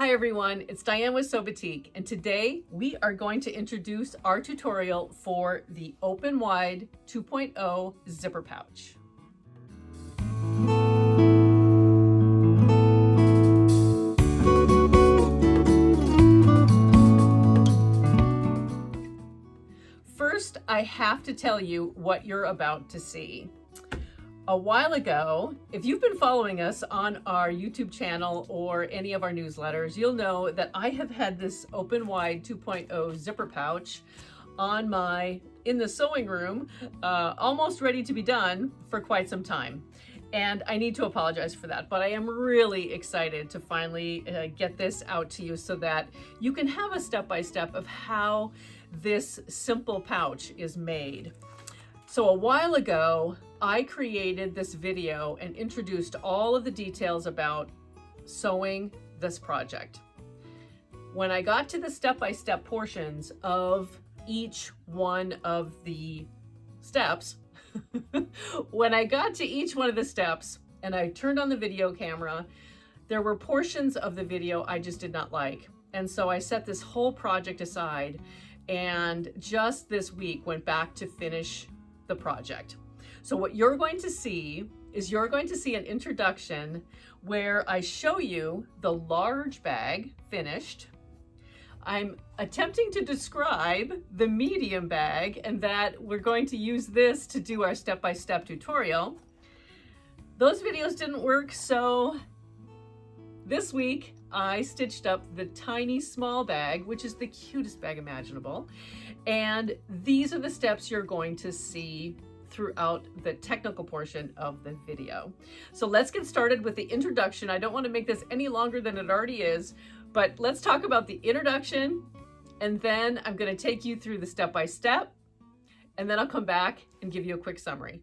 Hi everyone, it's Diane with SewBatik, and today we are going to introduce our tutorial for the Open Wide 2.0 zipper pouch. First, I have to tell you what you're about to see. A while ago, if you've been following us on our YouTube channel or any of our newsletters, you'll know that I have had this Open Wide 2.0 zipper pouch in the sewing room, almost ready to be done for quite some time. And I need to apologize for that, but I am really excited to finally get this out to you so that you can have a step-by-step of how this simple pouch is made. So a while ago, I created this video and introduced all of the details about sewing this project. When I got to the step-by-step portions of each one of the steps, when I got to each one of the steps and I turned on the video camera, there were portions of the video I just did not like. And so I set this whole project aside and just this week went back to finish the project. So what you're going to see is an introduction where I show you the large bag finished. I'm attempting to describe the medium bag and that we're going to use this to do our step-by-step tutorial. Those videos didn't work, so this week I stitched up the tiny small bag, which is the cutest bag imaginable. And these are the steps you're going to see throughout the technical portion of the video. So let's get started with the introduction. I don't want to make this any longer than it already is, but let's talk about the introduction, and then I'm going to take you through the step-by-step, and then I'll come back and give you a quick summary.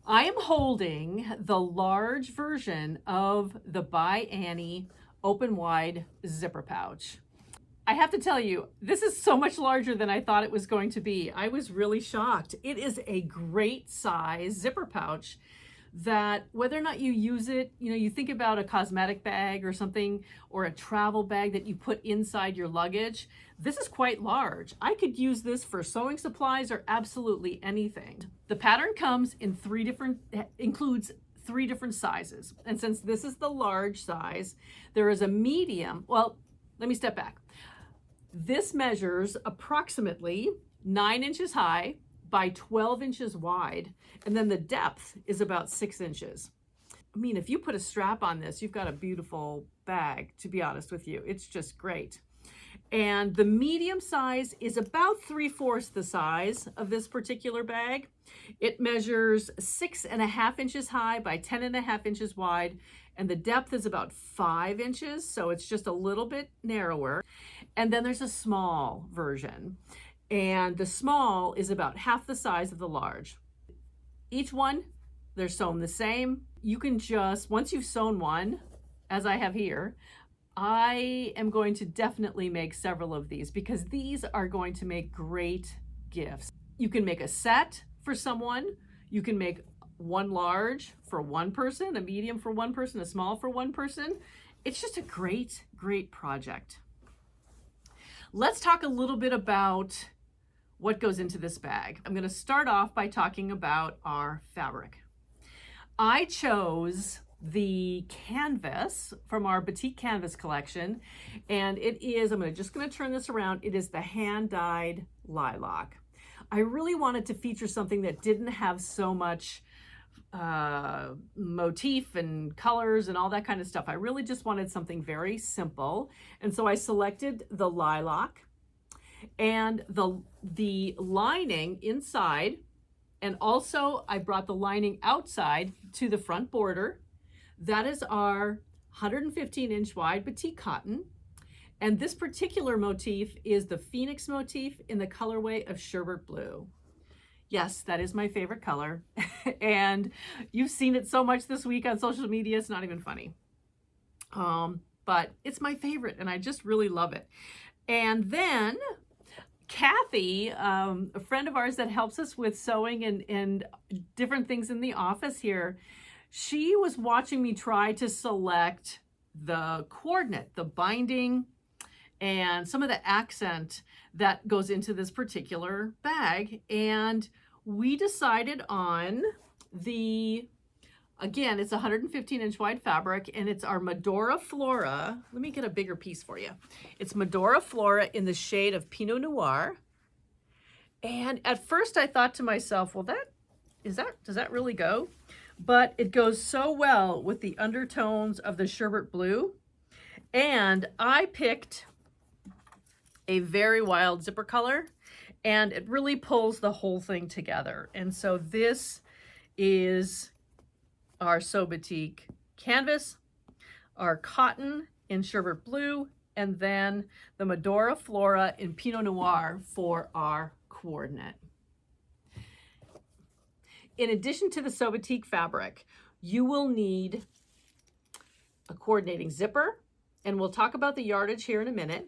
I am holding the large version of the ByAnnie Open Wide zipper pouch. I have to tell you, this is so much larger than I thought it was going to be. I was really shocked. It is a great size zipper pouch that whether or not you use it, you think about a cosmetic bag or something, or a travel bag that you put inside your luggage. This is quite large. I could use this for sewing supplies or absolutely anything. The pattern comes in includes three different sizes. And since this is the large size, there is a medium. Well, let me step back. This measures approximately 9 inches high by 12 inches wide, and then the depth is about 6 inches. I mean, if you put a strap on this, you've got a beautiful bag, to be honest with you. It's just great. And the medium size is about 3/4 the size of this particular bag. It measures 6.5 inches high by 10.5 inches wide, and the depth is about 5 inches, so it's just a little bit narrower. And then there's a small version, and the small is about half the size of the large. Each one, they're sewn the same. You can just, once you've sewn one, as I have here, I am going to definitely make several of these because these are going to make great gifts. You can make a set for someone. You can make one large for one person, a medium for one person, a small for one person. It's just a great, great project. Let's talk a little bit about what goes into this bag. I'm going to start off by talking about our fabric. I chose the canvas from our Batik canvas collection, and it is, just going to turn this around, it is the hand-dyed lilac. I really wanted to feature something that didn't have so much motif and colors and all that kind of stuff. I really just wanted something very simple, and so I selected the lilac and the lining inside, and also I brought the lining outside to the front border. That is our 115-inch wide Batik cotton, and this particular motif is the Phoenix motif in the colorway of sherbet blue. Yes, that is my favorite color. And you've seen it so much this week on social media, it's not even funny. But it's my favorite and I just really love it. And then Kathy, a friend of ours that helps us with sewing and different things in the office here, she was watching me try to select the coordinate, the binding, and some of the accent that goes into this particular bag. And we decided on the, again, it's 115-inch wide fabric, and it's our Medora Flora. Let me get a bigger piece for you. It's Medora Flora in the shade of Pinot Noir. And at first I thought to myself, well, does that really go? But it goes so well with the undertones of the sherbet blue. And I picked a very wild zipper color, and it really pulls the whole thing together. And so this is our SewBatik canvas, our cotton in sherbet blue, and then the Medora Flora in Pinot Noir for our coordinate. In addition to the SewBatik fabric, you will need a coordinating zipper, and we'll talk about the yardage here in a minute.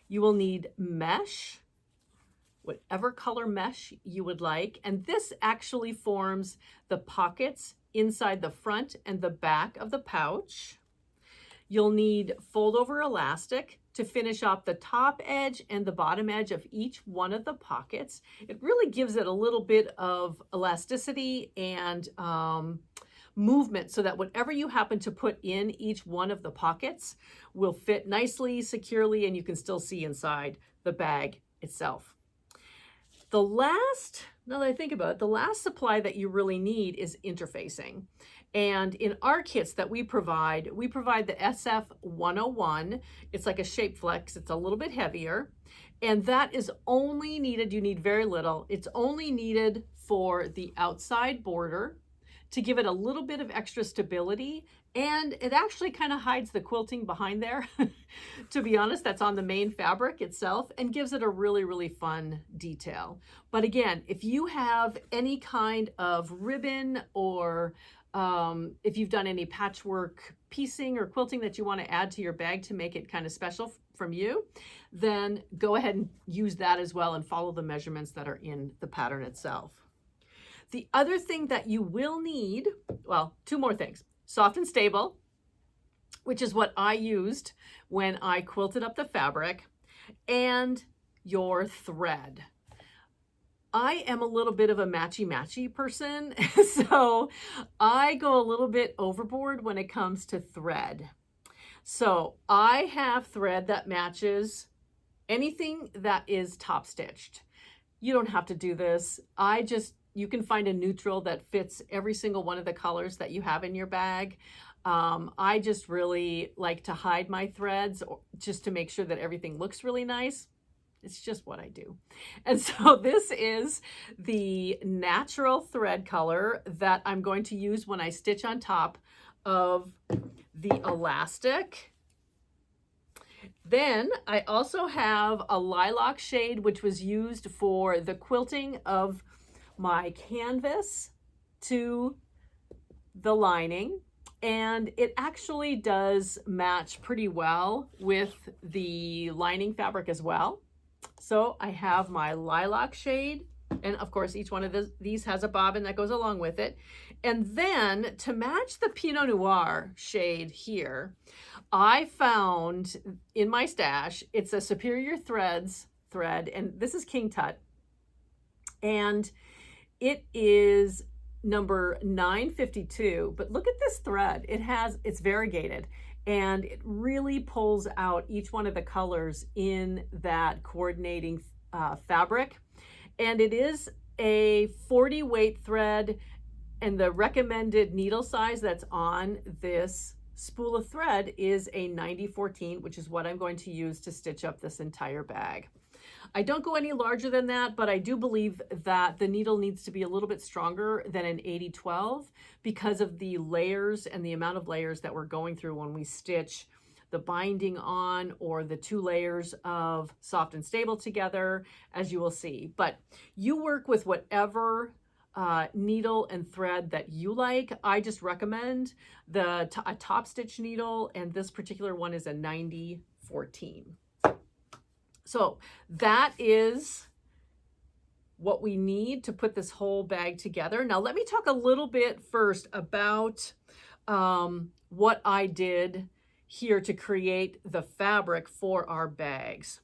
You will need mesh, whatever color mesh you would like, and this actually forms the pockets inside the front and the back of the pouch. You'll need fold over elastic to finish off the top edge and the bottom edge of each one of the pockets. It really gives it a little bit of elasticity and movement so that whatever you happen to put in each one of the pockets will fit nicely, securely, and you can still see inside the bag itself. The last, now that I think about it, the last supply that you really need is interfacing. And in our kits that we provide the SF-101. It's like a shape flex. It's a little bit heavier. And that is only needed, you need very little. It's only needed for the outside border to give it a little bit of extra stability. And it actually kind of hides the quilting behind there. To be honest, that's on the main fabric itself and gives it a really, really fun detail. But again, if you have any kind of ribbon or if you've done any patchwork piecing or quilting that you want to add to your bag to make it kind of special from you, then go ahead and use that as well and follow the measurements that are in the pattern itself. The other thing that you will need, well, two more things. Soft and stable, which is what I used when I quilted up the fabric, and your thread. I am a little bit of a matchy-matchy person, so I go a little bit overboard when it comes to thread. So I have thread that matches anything that is top stitched. You don't have to do this. You can find a neutral that fits every single one of the colors that you have in your bag. I just really like to hide my threads just to make sure that everything looks really nice. It's just what I do. And so this is the natural thread color that I'm going to use when I stitch on top of the elastic. Then I also have a lilac shade, which was used for the quilting of my canvas to the lining. And it actually does match pretty well with the lining fabric as well. So I have my lilac shade, and of course each one of these has a bobbin that goes along with it. And then to match the Pinot Noir shade here, I found in my stash, it's a Superior Threads thread, and this is King Tut. And it is number 952, but look at this thread. It's variegated, and it really pulls out each one of the colors in that coordinating fabric. And it is a 40 weight thread, and the recommended needle size that's on this spool of thread is a 90-14, which is what I'm going to use to stitch up this entire bag. I don't go any larger than that, but I do believe that the needle needs to be a little bit stronger than an 80-12 because of the layers and the amount of layers that we're going through when we stitch the binding on, or the 2 layers of soft and stable together, as you will see. But you work with whatever needle and thread that you like. I just recommend a top stitch needle, and this particular one is a 90-14. So that is what we need to put this whole bag together. Now let me talk a little bit first about what I did here to create the fabric for our bags.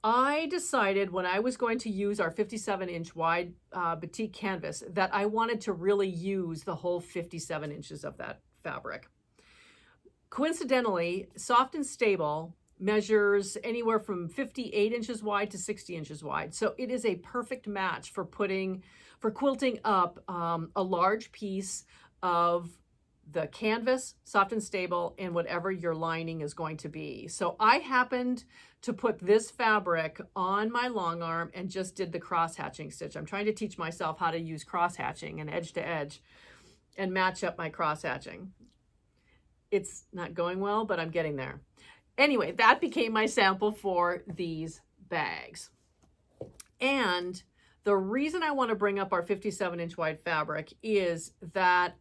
I decided when I was going to use our 57-inch wide batik canvas that I wanted to really use the whole 57 inches of that fabric. Coincidentally, Soft and Stable measures anywhere from 58 inches wide to 60 inches wide. So it is a perfect match for quilting up a large piece of the canvas, Soft and Stable, and whatever your lining is going to be. So I happened to put this fabric on my long arm and just did the cross hatching stitch. I'm trying to teach myself how to use cross hatching and edge to edge and match up my cross hatching. It's not going well, but I'm getting there. Anyway, that became my sample for these bags. And the reason I want to bring up our 57-inch wide fabric is that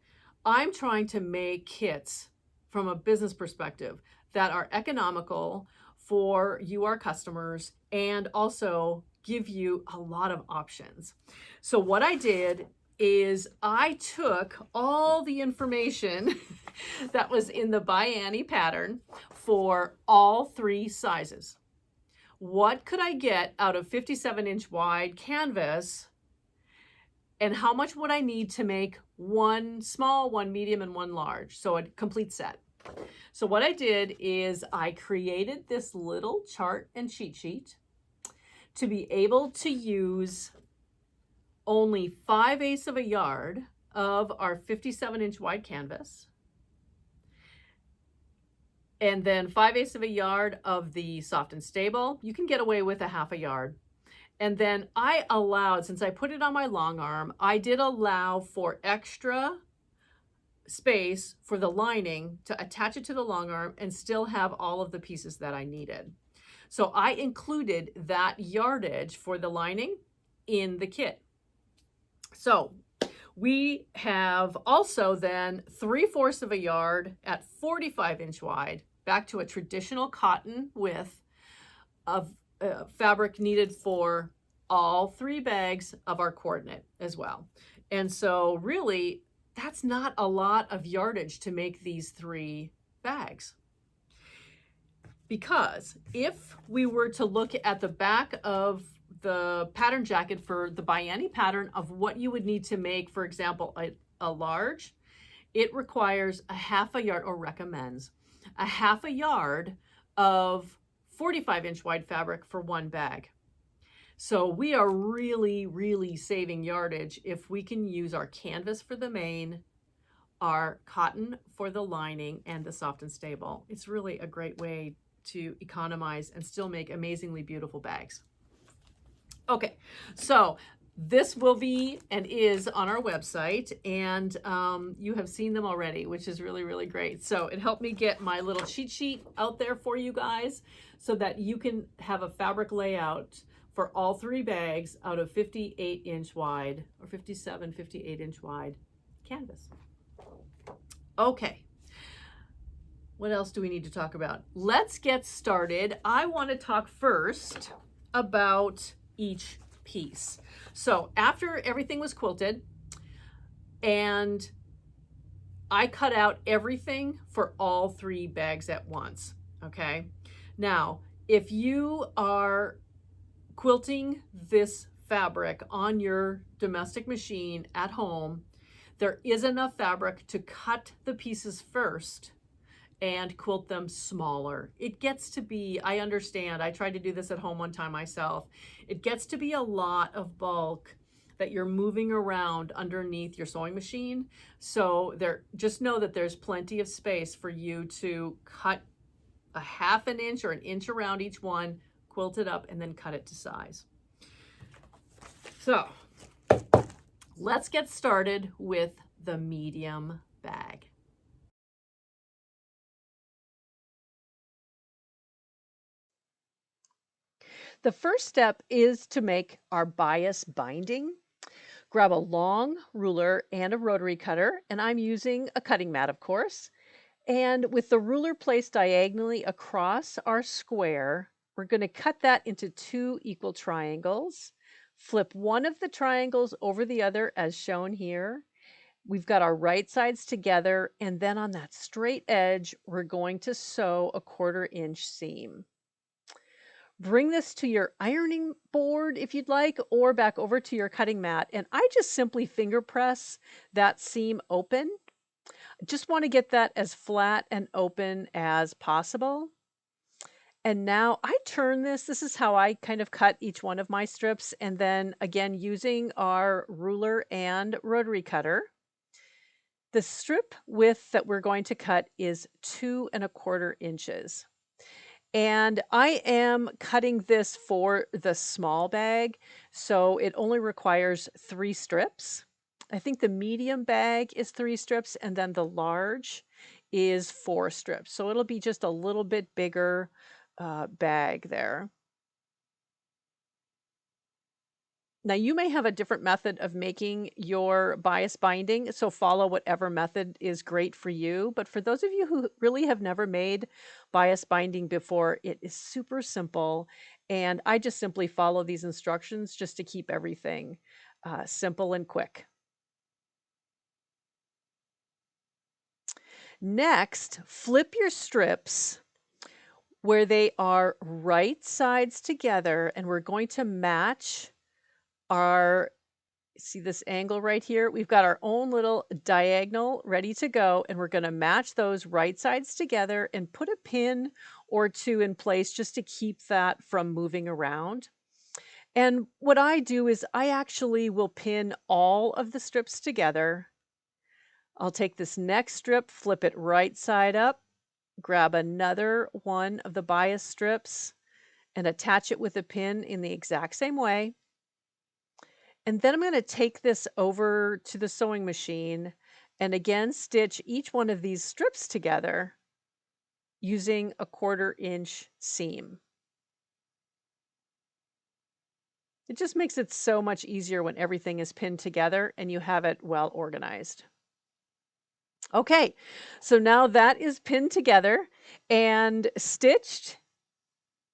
I'm trying to make kits from a business perspective that are economical for you, our customers, and also give you a lot of options. So what I did is I took all the information that was in the ByAnnie pattern for all 3 sizes. What could I get out of 57-inch wide canvas, and how much would I need to make one small, one medium, and one large? So a complete set. So what I did is I created this little chart and cheat sheet to be able to use only 5/8 of a yard of our 57-inch wide canvas, and then 5/8 of a yard of the Soft and Stable. You can get away with a 1/2 yard. And then I allowed, since I put it on my long arm, I did allow for extra space for the lining to attach it to the long arm and still have all of the pieces that I needed. So I included that yardage for the lining in the kit. So we have also then 3/4 of a yard at 45-inch wide, back to a traditional cotton width of fabric needed for all 3 bags of our coordinate as well. And so really, that's not a lot of yardage to make these 3 bags. Because if we were to look at the back of the pattern jacket for the ByAnnie pattern of what you would need to make, for example, a large, it requires a 1/2 yard, or recommends a 1/2 yard of 45-inch wide fabric for one bag. So we are really, really saving yardage if we can use our canvas for the main, our cotton for the lining, and the Soft and Stable. It's really a great way to economize and still make amazingly beautiful bags. Okay, so this will be and is on our website, and you have seen them already, which is really, really great. So it helped me get my little cheat sheet out there for you guys so that you can have a fabric layout for all 3 bags out of 58-inch wide or 58-inch wide canvas. Okay, what else do we need to talk about? Let's get started. I want to talk first about each piece. So after everything was quilted, and I cut out everything for all 3 bags at once. Okay, now if you are quilting this fabric on your domestic machine at home, there is enough fabric to cut the pieces first and quilt them smaller. It gets to be, I understand, I tried to do this at home one time myself. It gets to be a lot of bulk that you're moving around underneath your sewing machine. So just know that there's plenty of space for you to cut a 1/2 inch or 1 inch around each one, quilt it up, and then cut it to size. So let's get started with the medium bag. The first step is to make our bias binding. Grab a long ruler and a rotary cutter, and I'm using a cutting mat, of course. And with the ruler placed diagonally across our square, we're going to cut that into 2 equal triangles. Flip one of the triangles over the other as shown here. We've got our right sides together, and then on that straight edge, we're going to sew a 1/4 inch seam. Bring this to your ironing board if you'd like, or back over to your cutting mat. And I just simply finger press that seam open. Just want to get that as flat and open as possible. And now I turn this. This is how I kind of cut each one of my strips. And then again, using our ruler and rotary cutter, the strip width that we're going to cut is 2 1/4 inches. And I am cutting this for the small bag, so it only requires 3 strips. I think the medium bag is 3 strips, and then the large is 4 strips. So it'll be just a little bit bigger bag there. Now, you may have a different method of making your bias binding, so follow whatever method is great for you. But for those of you who really have never made bias binding before, it is super simple. And I just simply follow these instructions just to keep everything simple and quick. Next, flip your strips where they are right sides together, and we're going to match our, see this angle right here? We've got our own little diagonal ready to go, and we're going to match those right sides together and put a pin or 2 in place just to keep that from moving around. And what I do is I actually will pin all of the strips together. I'll take this next strip, flip it right side up, grab another one of the bias strips and attach it with a pin in the exact same way. And then I'm going to take this over to the sewing machine and again stitch each one of these strips together using a 1/4 inch seam. It just makes it so much easier when everything is pinned together and you have it well organized. Okay, so now that is pinned together and stitched.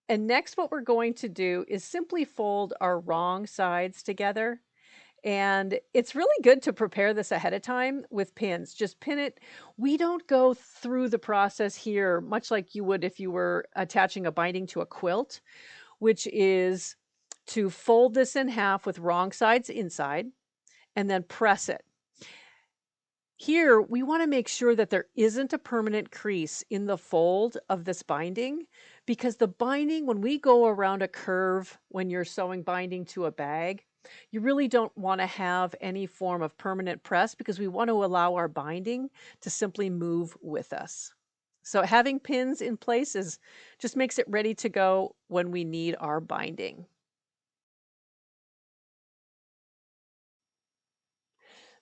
And next what we're going to do is simply fold our wrong sides together. And it's really good to prepare this ahead of time with pins. Just pin it. We don't go through the process here, much like you would if you were attaching a binding to a quilt, which is to fold this in half with wrong sides inside and then press it. Here, we want to make sure that there isn't a permanent crease in the fold of this binding, because the binding, when we go around a curve, when you're sewing binding to a bag, you really don't want to have any form of permanent press because we want to allow our binding to simply move with us. So having pins in place just makes it ready to go when we need our binding.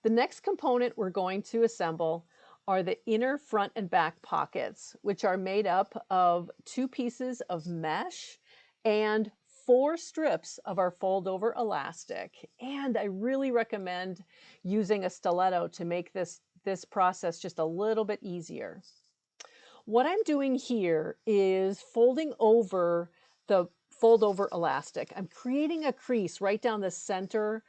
The next component we're going to assemble are the inner front and back pockets, which are made up of 2 pieces of mesh and 4 strips of our fold over elastic. And I really recommend using a stiletto to make this process just a little bit easier. What I'm doing here is folding over the fold over elastic. I'm creating a crease right down the center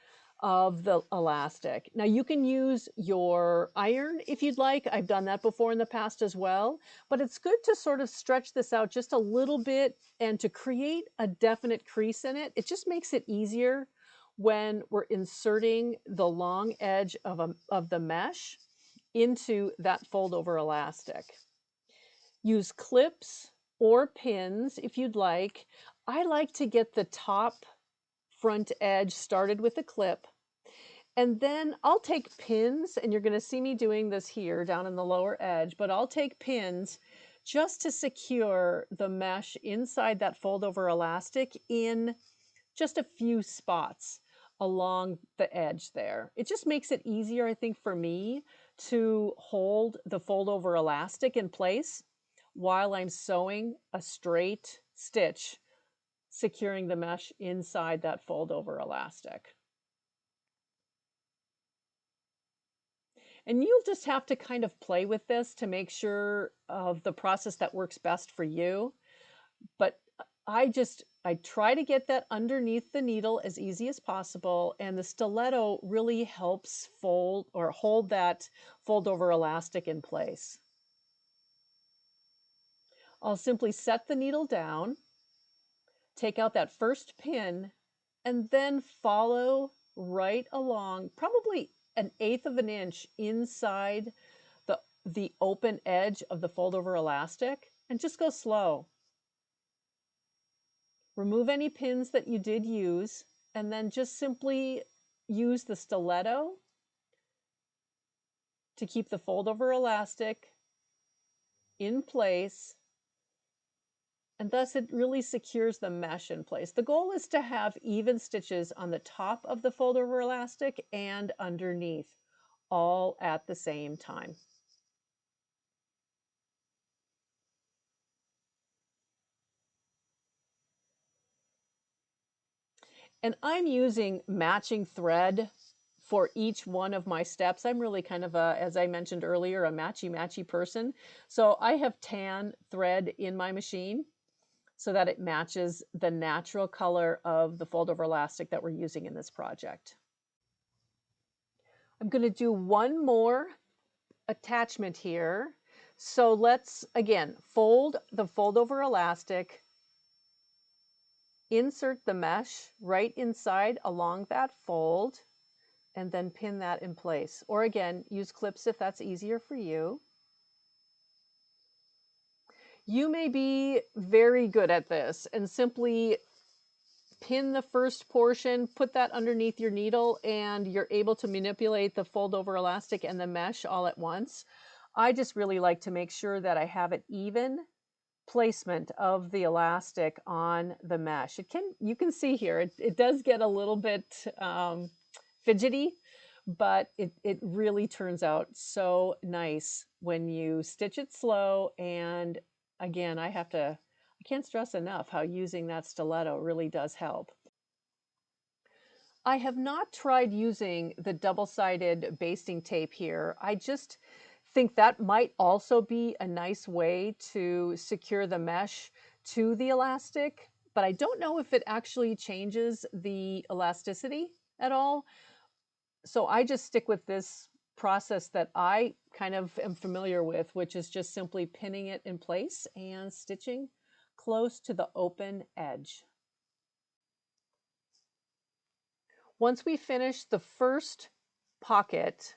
of the elastic. Now you can use your iron if you'd like. I've done that before in the past as well, but it's good to sort of stretch this out just a little bit and to create a definite crease in it. It just makes it easier when we're inserting the long edge of the mesh into that fold over elastic. Use clips or pins if you'd like. I like to get the top front edge started with a clip. And then I'll take pins, and you're going to see me doing this here down in the lower edge, but I'll take pins just to secure the mesh inside that fold over elastic in just a few spots along the edge there. It just makes it easier, I think, for me to hold the fold over elastic in place while I'm sewing a straight stitch, securing the mesh inside that fold over elastic. And you'll just have to kind of play with this to make sure of the process that works best for you. But I just I try to get that underneath the needle as easy as possible, and the stiletto really helps fold or hold that fold over elastic in place. I'll simply set the needle down, take out that first pin, and then follow right along, probably 1/8 of an inch inside the open edge of the fold over elastic, and just go slow. Remove any pins that you did use, and then just simply use the stiletto to keep the fold over elastic in place, and thus it really secures the mesh in place. The goal is to have even stitches on the top of the fold over elastic and underneath, all at the same time. And I'm using matching thread for each one of my steps. I'm really kind of a, as I mentioned earlier, a matchy-matchy person. So I have tan thread in my machine so that it matches the natural color of the fold over elastic that we're using in this project. I'm going to do one more attachment here. So let's, again, fold the fold over elastic, insert the mesh right inside along that fold, and then pin that in place. Or again, use clips if that's easier for you. You may be very good at this and simply pin the first portion, put that underneath your needle, and you're able to manipulate the fold over elastic and the mesh all at once. I just really like to make sure that I have an even placement of the elastic on the mesh. You can see here, it does get a little bit fidgety, but it really turns out so nice when you stitch it slow. And again, I can't stress enough how using that stiletto really does help. I have not tried using the double-sided basting tape here. I just think that might also be a nice way to secure the mesh to the elastic, but I don't know if it actually changes the elasticity at all. So I just stick with this process that I kind of am familiar with, which is just simply pinning it in place and stitching close to the open edge. Once we finish the first pocket,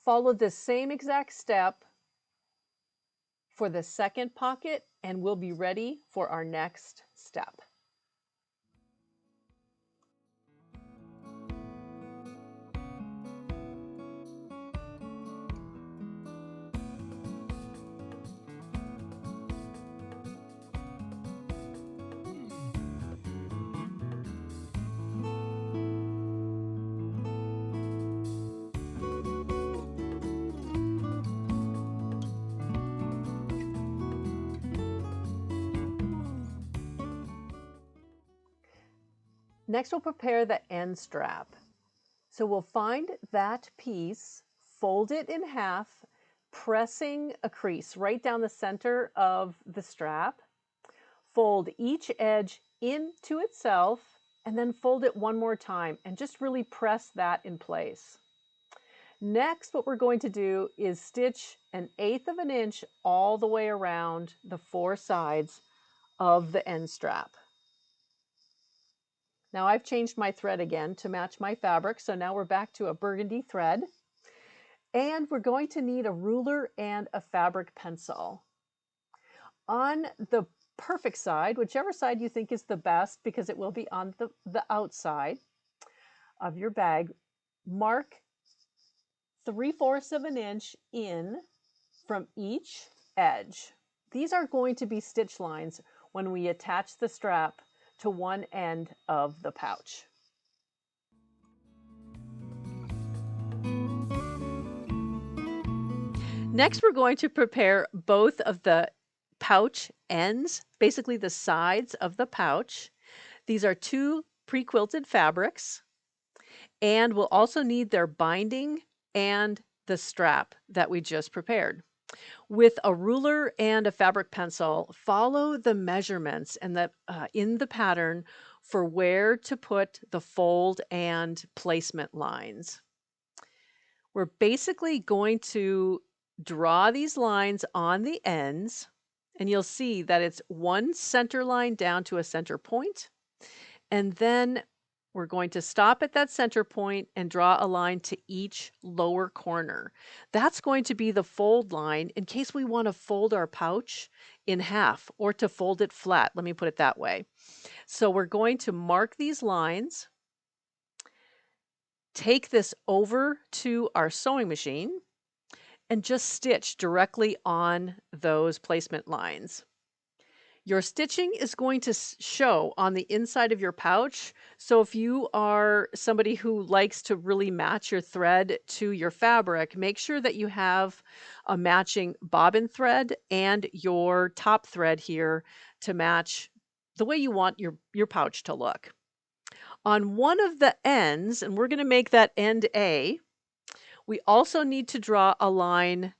follow the same exact step for the second pocket, and we'll be ready for our next step. Next, we'll prepare the end strap. So we'll find that piece, fold it in half, pressing a crease right down the center of the strap. Fold each edge into itself, and then fold it one more time and just really press that in place. Next, what we're going to do is stitch 1/8 of an inch all the way around the 4 sides of the end strap. Now I've changed my thread again to match my fabric, so now we're back to a burgundy thread. And we're going to need a ruler and a fabric pencil. On the perfect side, whichever side you think is the best, because it will be on the outside of your bag, mark 3/4 of an inch in from each edge. These are going to be stitch lines when we attach the strap to one end of the pouch. Next, we're going to prepare both of the pouch ends, basically the sides of the pouch. These are 2 pre-quilted fabrics, and we'll also need their binding and the strap that we just prepared. With a ruler and a fabric pencil, follow the measurements and the in the pattern for where to put the fold and placement lines. We're basically going to draw these lines on the ends, and you'll see that it's one center line down to a center point, and then we're going to stop at that center point and draw a line to each lower corner. That's going to be the fold line in case we want to fold our pouch in half or to fold it flat. Let me put it that way. So we're going to mark these lines, take this over to our sewing machine, and just stitch directly on those placement lines. Your stitching is going to show on the inside of your pouch. So if you are somebody who likes to really match your thread to your fabric, make sure that you have a matching bobbin thread and your top thread here to match the way you want your pouch to look. On one of the ends, and we're going to make that end A, we also need to draw a line.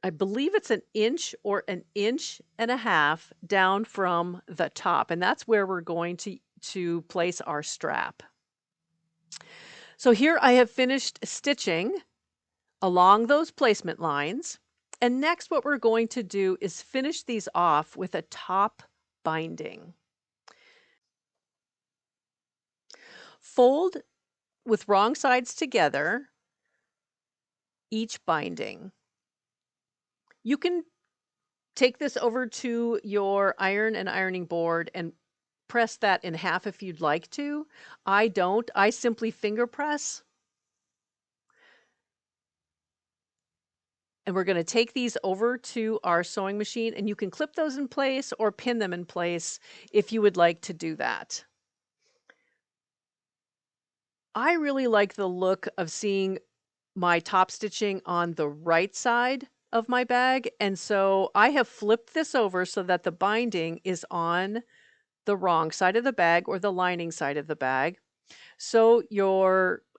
I believe it's an inch or an inch and a half down from the top, and that's where we're going to place our strap. So here I have finished stitching along those placement lines, and next what we're going to do is finish these off with a top binding. Fold with wrong sides together each binding. You can take this over to your iron and ironing board and press that in half if you'd like to. I don't. I simply finger press. And we're going to take these over to our sewing machine, and you can clip those in place or pin them in place if you would like to do that. I really like the look of seeing my top stitching on the right side of my bag, and so I have flipped this over so that the binding is on the wrong side of the bag or the lining side of the bag. So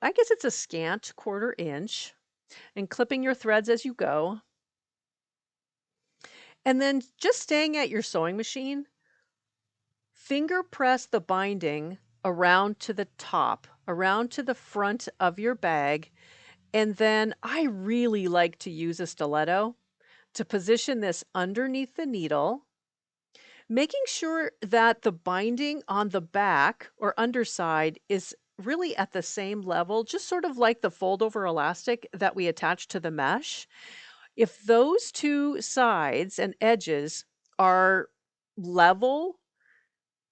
I guess it's a scant 1/4 inch, and clipping your threads as you go. And then just staying at your sewing machine, finger press the binding around to the top, around to the front of your bag. And then I really like to use a stiletto to position this underneath the needle, making sure that the binding on the back or underside is really at the same level, just sort of like the fold over elastic that we attach to the mesh. If those two sides and edges are level,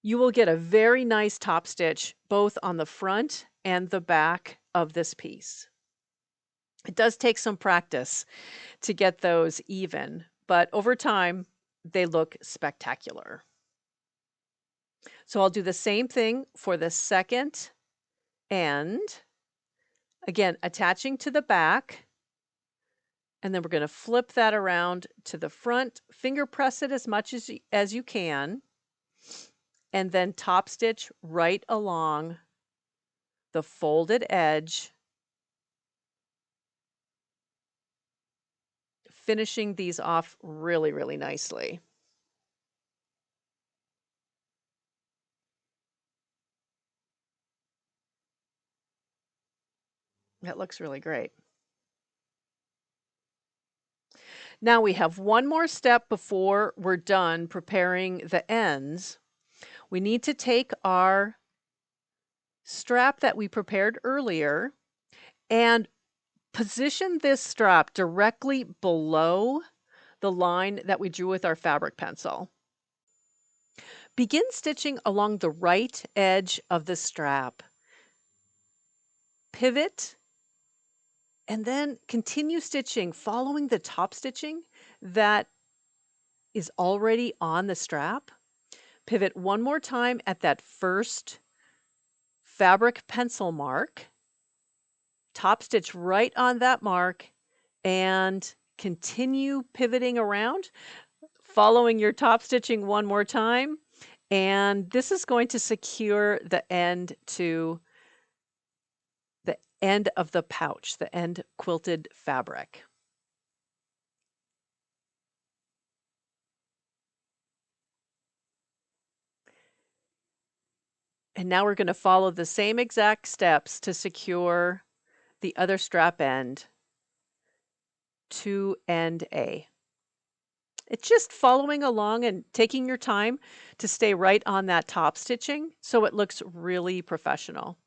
you will get a very nice top stitch both on the front and the back of this piece. It does take some practice to get those even, but over time, they look spectacular. So I'll do the same thing for the second end. Again, attaching to the back, and then we're going to flip that around to the front, finger press it as much as you can, and then top stitch right along the folded edge, finishing these off really, really nicely. That looks really great. Now we have one more step before we're done preparing the ends. We need to take our strap that we prepared earlier and position this strap directly below the line that we drew with our fabric pencil. Begin stitching along the right edge of the strap. Pivot and then continue stitching, following the top stitching that is already on the strap. Pivot one more time at that first fabric pencil mark. Top stitch right on that mark and continue pivoting around, following your top stitching one more time. And this is going to secure the end to the end of the pouch, the end quilted fabric. And now we're going to follow the same exact steps to secure the other strap end to end A. It's just following along and taking your time to stay right on that top stitching so it looks really professional.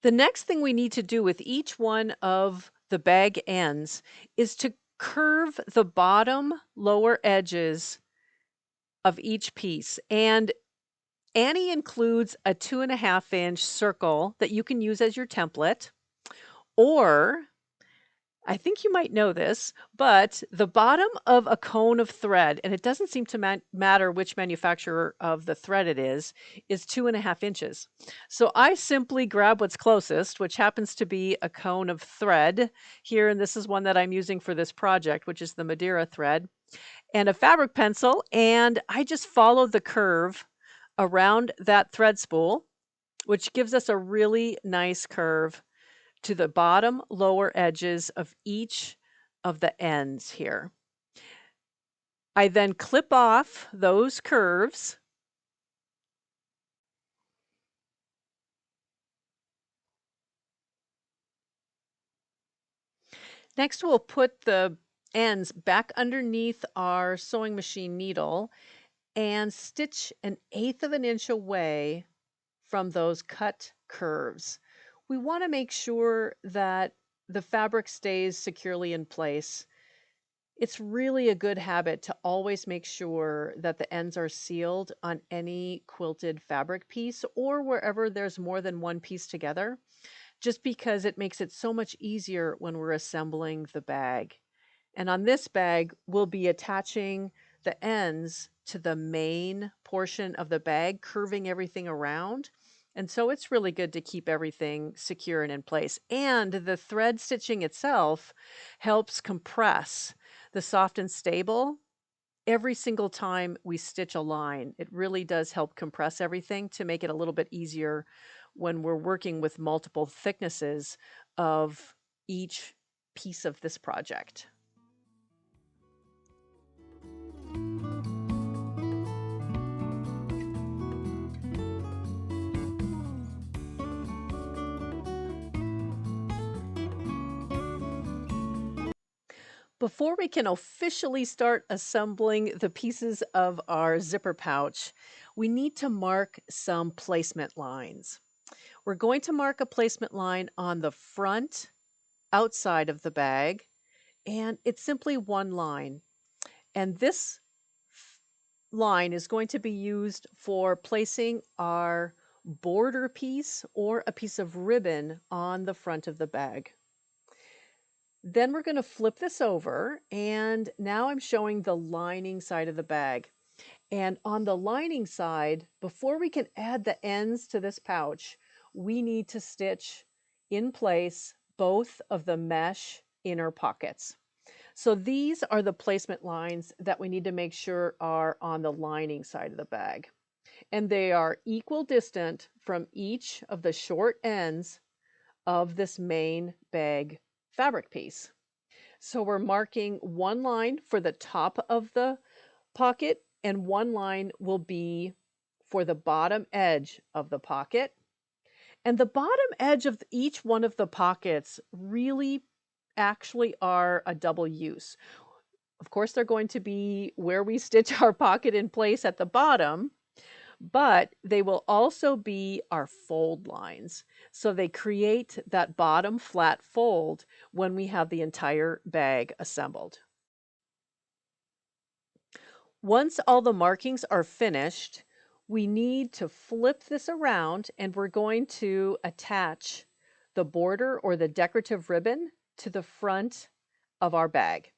The next thing we need to do with each one of the bag ends is to curve the bottom lower edges of each piece. And Annie includes a 2.5-inch circle that you can use as your template, or I think you might know this, but the bottom of a cone of thread, and it doesn't seem to matter which manufacturer of the thread it is 2.5 inches. So I simply grab what's closest, which happens to be a cone of thread here, and this is one that I'm using for this project, which is the Madeira thread, and a fabric pencil, and I just follow the curve around that thread spool, which gives us a really nice curve to the bottom lower edges of each of the ends here. I then clip off those curves. Next, we'll put the ends back underneath our sewing machine needle and stitch 1/8 of an inch away from those cut curves. We want to make sure that the fabric stays securely in place. It's really a good habit to always make sure that the ends are sealed on any quilted fabric piece or wherever there's more than one piece together, just because it makes it so much easier when we're assembling the bag. And on this bag, we'll be attaching the ends to the main portion of the bag, curving everything around. And so it's really good to keep everything secure and in place. And the thread stitching itself helps compress the soft and stable every single time we stitch a line. It really does help compress everything to make it a little bit easier when we're working with multiple thicknesses of each piece of this project. Before we can officially start assembling the pieces of our zipper pouch, we need to mark some placement lines. We're going to mark a placement line on the front outside of the bag, and it's simply one line. And this line is going to be used for placing our border piece or a piece of ribbon on the front of the bag. Then we're going to flip this over, and now I'm showing the lining side of the bag. And on the lining side, before we can add the ends to this pouch, we need to stitch in place both of the mesh inner pockets. So these are the placement lines that we need to make sure are on the lining side of the bag. And they are equal distant from each of the short ends of this main bag fabric piece. So we're marking one line for the top of the pocket, and one line will be for the bottom edge of the pocket. And the bottom edge of each one of the pockets really actually are a double use. Of course, they're going to be where we stitch our pocket in place at the bottom, but they will also be our fold lines. So they create that bottom flat fold when we have the entire bag assembled. Once all the markings are finished, we need to flip this around, and we're going to attach the border or the decorative ribbon to the front of our bag.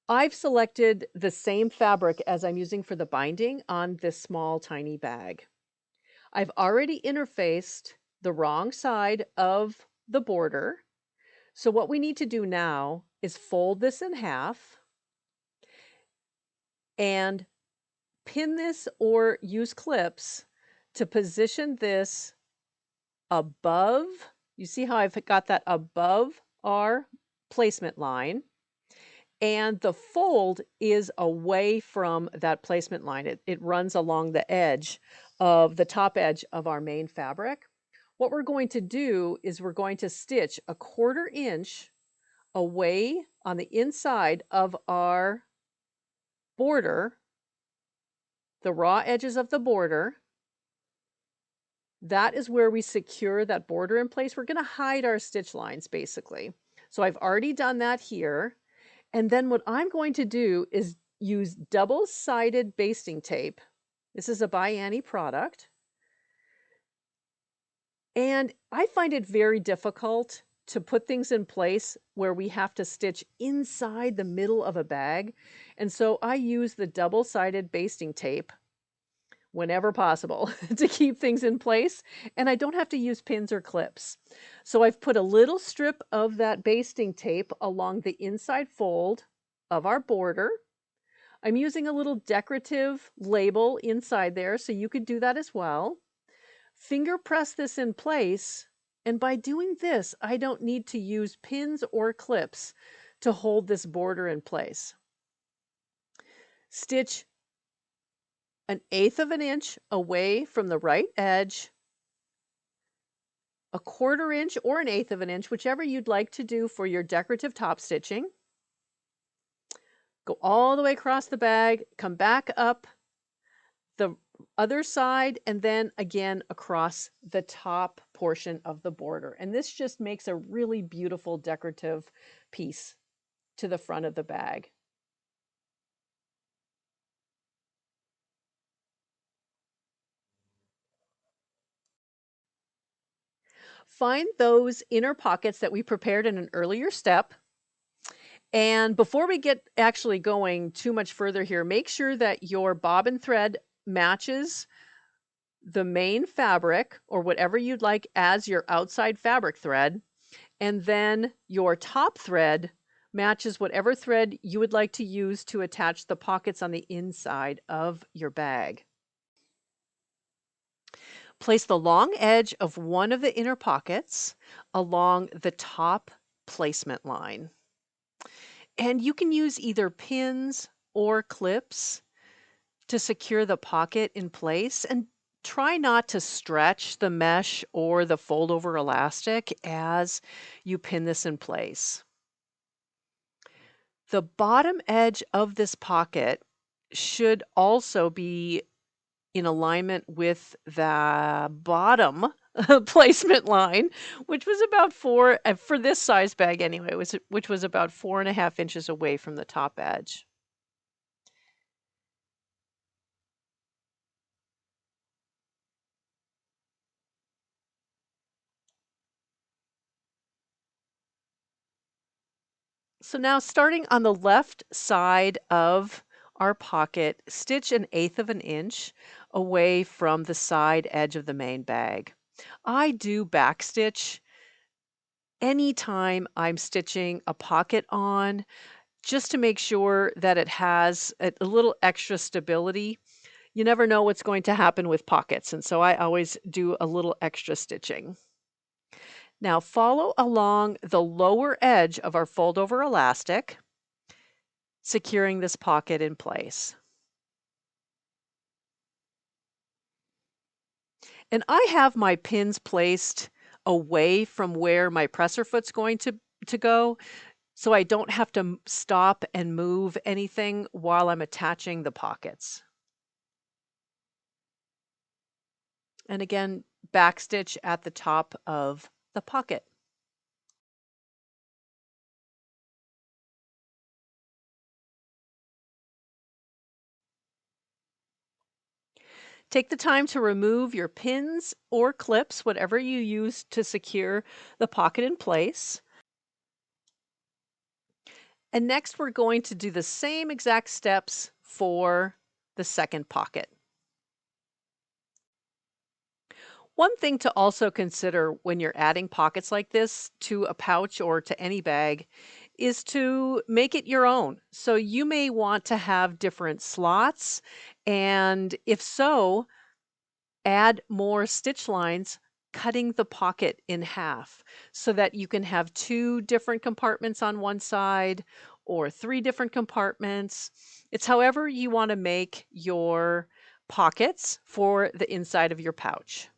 I've selected the same fabric as I'm using for the binding on this small tiny bag. I've already interfaced the wrong side of the border. So what we need to do now is fold this in half and pin this or use clips to position this above. You see how I've got that above our placement line. and the fold is away from that placement line. It runs along the edge of the top edge of our main fabric. What we're going to do is we're going to stitch a 1/4 inch away on the inside of our border, the raw edges of the border. That is where we secure that border in place. We're going to hide our stitch lines basically. So I've already done that here. And then what I'm going to do is use double-sided basting tape. This is a ByAnnie product. And I find it very difficult to put things in place where we have to stitch inside the middle of a bag. And so I use the double-sided basting tape whenever possible to keep things in place, and I don't have to use pins or clips. So I've put a little strip of that basting tape along the inside fold of our border. I'm using a little decorative label inside there, so you could do that as well. Finger press this in place, and by doing this, I don't need to use pins or clips to hold this border in place. Stitch 1/8 of an inch away from the right edge, a 1/4 inch or 1/8 of an inch, whichever you'd like to do for your decorative top stitching. Go all the way across the bag, come back up the other side, and then again across the top portion of the border. And this just makes a really beautiful decorative piece to the front of the bag. Find those inner pockets that we prepared in an earlier step. And before we get actually going too much further here, make sure that your bobbin thread matches the main fabric or whatever you'd like as your outside fabric thread. And then your top thread matches whatever thread you would like to use to attach the pockets on the inside of your bag. Place the long edge of one of the inner pockets along the top placement line. And you can use either pins or clips to secure the pocket in place, and try not to stretch the mesh or the fold over elastic as you pin this in place. The bottom edge of this pocket should also be in alignment with the bottom placement line, which was about for this size bag anyway, which was about 4.5 inches away from the top edge. So now starting on the left side of our pocket, stitch 1/8 of an inch away from the side edge of the main bag. I do backstitch anytime I'm stitching a pocket on, just to make sure that it has a little extra stability. You never know what's going to happen with pockets, and so I always do a little extra stitching. Now follow along the lower edge of our fold over elastic, securing this pocket in place. And I have my pins placed away from where my presser foot's going to go, so I don't have to stop and move anything while I'm attaching the pockets. And again, backstitch at the top of the pocket. Take the time to remove your pins or clips, whatever you use to secure the pocket in place. And next we're going to do the same exact steps for the second pocket. One thing to also consider when you're adding pockets like this to a pouch or to any bag is to make it your own. So you may want to have different slots, and if so, add more stitch lines cutting the pocket in half so that you can have 2 different compartments on one side or 3 different compartments. It's however you want to make your pockets for the inside of your pouch.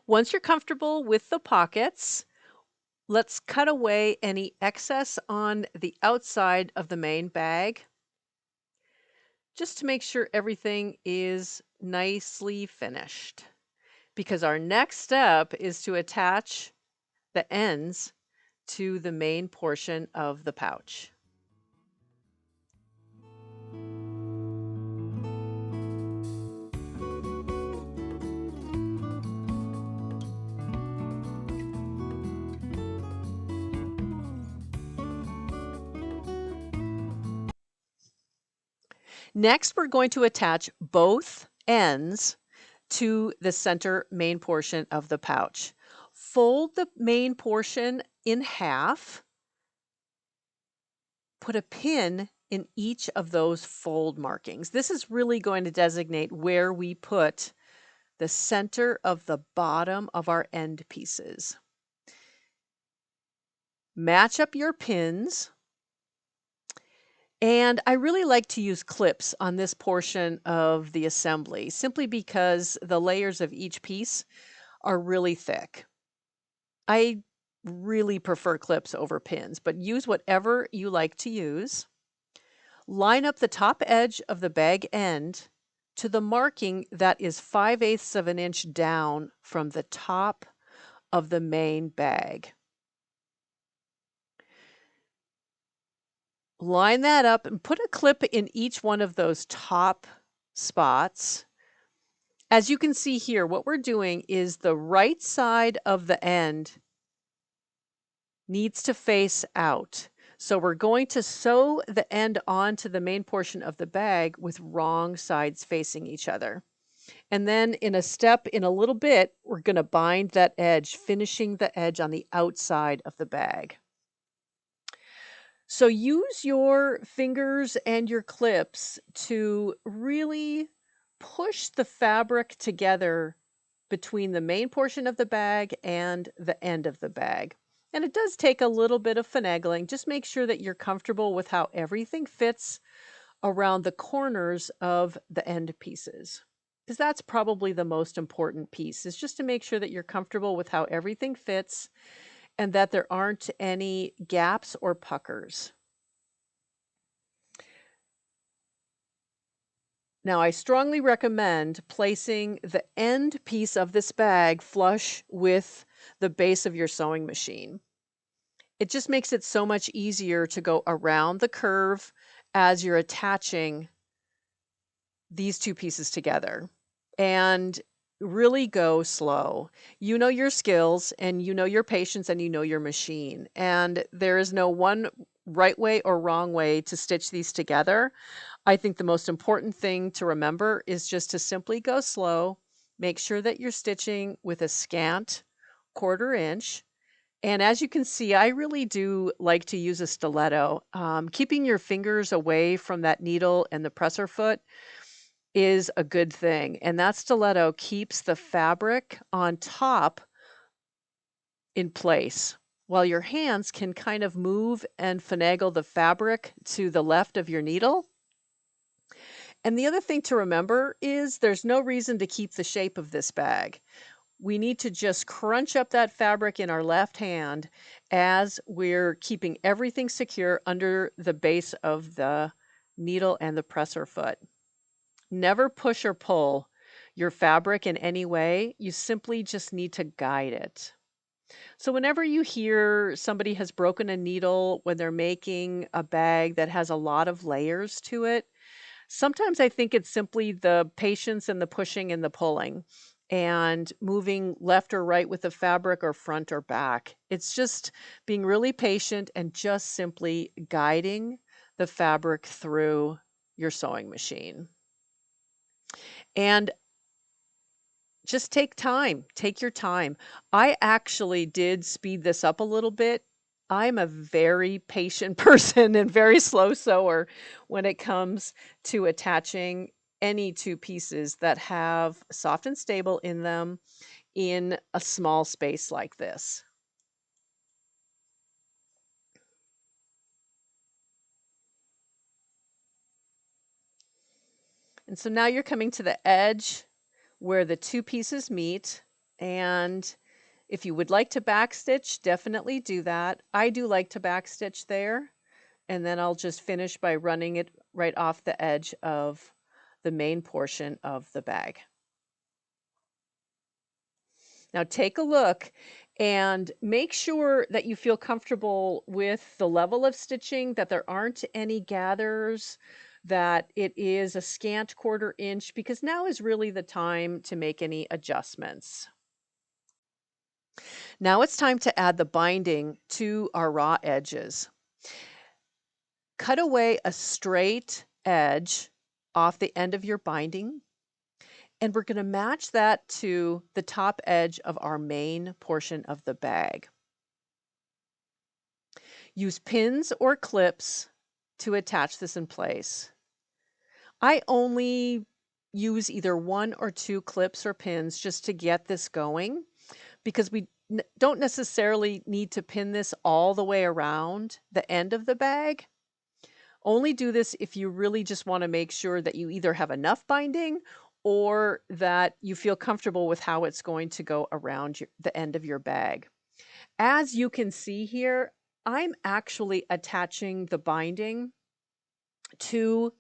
Once you're comfortable with the pockets, let's cut away any excess on the outside of the main bag, just to make sure everything is nicely finished. Because our next step is to attach the ends to the main portion of the pouch. Next, we're going to attach both ends to the center main portion of the pouch. Fold the main portion in half. Put a pin in each of those fold markings. This is really going to designate where we put the center of the bottom of our end pieces. Match up your pins. And I really like to use clips on this portion of the assembly, simply because the layers of each piece are really thick. I really prefer clips over pins, but use whatever you like to use. Line up the top edge of the bag end to the marking that is 5/8 of an inch down from the top of the main bag. Line that up and put a clip in each one of those top spots. As you can see here, what we're doing is the right side of the end needs to face out. So we're going to sew the end onto the main portion of the bag with wrong sides facing each other. And then in a little bit, we're going to bind that edge, finishing the edge on the outside of the bag. So use your fingers and your clips to really push the fabric together between the main portion of the bag and the end of the bag. And it does take a little bit of finagling. Just make sure that you're comfortable with how everything fits around the corners of the end pieces. Because that's probably the most important piece, is just to make sure that you're comfortable with how everything fits and that there aren't any gaps or puckers. Now, I strongly recommend placing the end piece of this bag flush with the base of your sewing machine. It just makes it so much easier to go around the curve as you're attaching these two pieces together. And really go slow. You know your skills and you know your patience and you know your machine. And there is no one right way or wrong way to stitch these together. I think the most important thing to remember is just to simply go slow. Make sure that you're stitching with a scant 1/4 inch. And as you can see, I really do like to use a stiletto. Keeping your fingers away from that needle and the presser foot is a good thing. And that stiletto keeps the fabric on top in place, while your hands can kind of move and finagle the fabric to the left of your needle. And the other thing to remember is there's no reason to keep the shape of this bag. We need to just crunch up that fabric in our left hand as we're keeping everything secure under the base of the needle and the presser foot. Never push or pull your fabric in any way. You simply just need to guide it. So whenever you hear somebody has broken a needle when they're making a bag that has a lot of layers to it, sometimes I think it's simply the patience and the pushing and the pulling and moving left or right with the fabric or front or back. It's just being really patient and just simply guiding the fabric through your sewing machine. And just take time, take your time. I actually did speed this up a little bit. I'm a very patient person and very slow sewer when it comes to attaching any two pieces that have soft and stable in them in a small space like this. And so now you're coming to the edge where the two pieces meet, and if you would like to backstitch, definitely do that. I do like to backstitch there, and then I'll just finish by running it right off the edge of the main portion of the bag. Now take a look and make sure that you feel comfortable with the level of stitching, that there aren't any gathers, that it is a scant 1/4 inch, because now is really the time to make any adjustments. Now it's time to add the binding to our raw edges. Cut away a straight edge off the end of your binding, and we're going to match that to the top edge of our main portion of the bag. Use pins or clips to attach this in place. I only use either 1 or 2 clips or pins just to get this going, because we don't necessarily need to pin this all the way around the end of the bag. Only do this if you really just want to make sure that you either have enough binding or that you feel comfortable with how it's going to go around the end of your bag. As you can see here, I'm actually attaching the binding to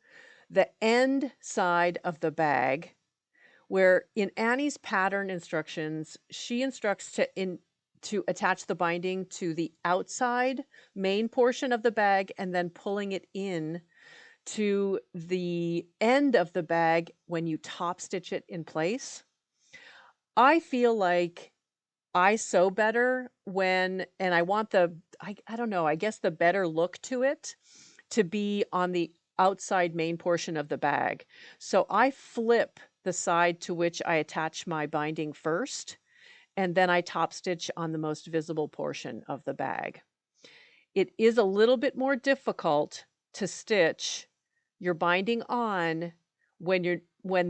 the end side of the bag, where in Annie's pattern instructions, she instructs to attach the binding to the outside main portion of the bag and then pulling it in to the end of the bag when you top stitch it in place. I feel like I sew better when, and I want I don't know, I guess the better look to it to be on the outside main portion of the bag. So I flip the side to which I attach my binding first, and then I top stitch on the most visible portion of the bag. It is a little bit more difficult to stitch your binding on when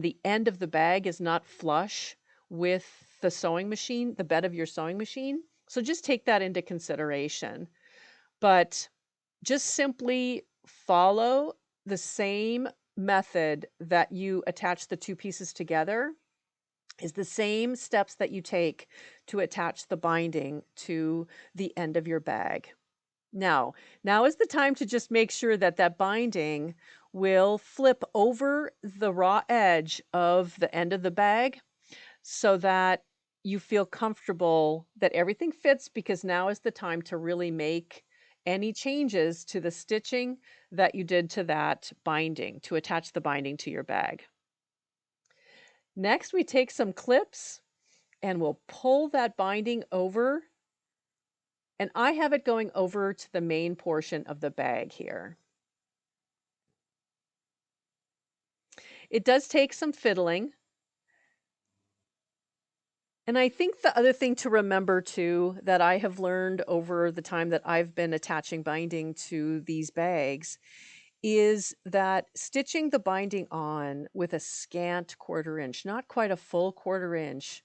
the end of the bag is not flush with the sewing machine, the bed of your sewing machine. So just take that into consideration. But just simply follow the same method that you attach the two pieces together, is the same steps that you take to attach the binding to the end of your bag. Now is the time to just make sure that that binding will flip over the raw edge of the end of the bag so that you feel comfortable that everything fits, because now is the time to really make any changes to the stitching that you did to that binding, to attach the binding to your bag. Next, we take some clips and we'll pull that binding over, and I have it going over to the main portion of the bag here. It does take some fiddling. And I think the other thing to remember too, that I have learned over the time that I've been attaching binding to these bags, is that stitching the binding on with a scant 1/4 inch, not quite a full 1/4 inch,